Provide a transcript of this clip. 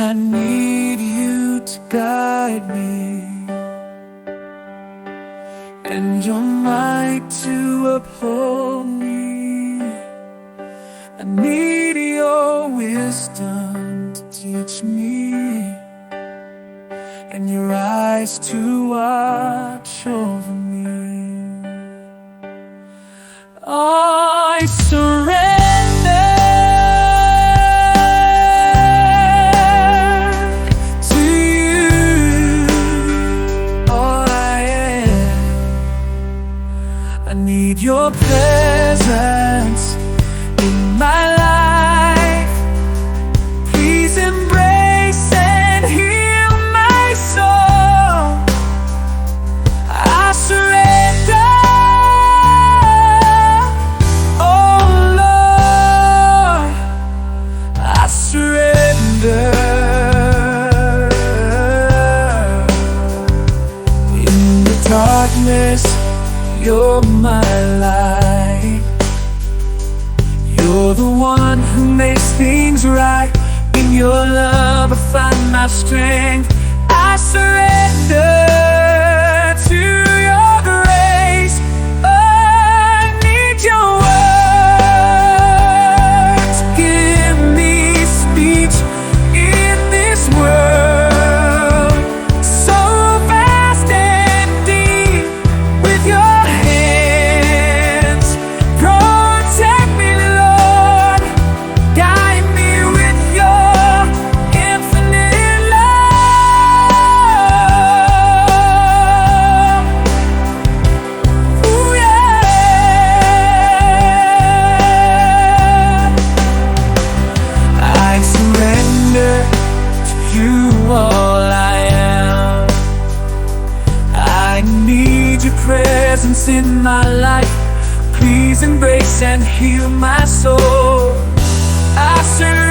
I need you to guide me, and your might to uphold me. I need your wisdom to teach me, and your eyes to watch over me. I surrender to you, all I am. I need your presence in my life. Please embrace and heal my soul. I surrender, oh Lord, I surrender. In the darkness, you're my light. You're the one who makes things right. In your love I find my strength. I surrender to your grace. I need your words. Give me speech in this world, so vast and deep. With your hands, protect me, Lord. Guide me with your infinite love. Ooh, yeah. I surrender to you, all I am. I need your presence in my life. Please embrace and heal my soul. I surrender.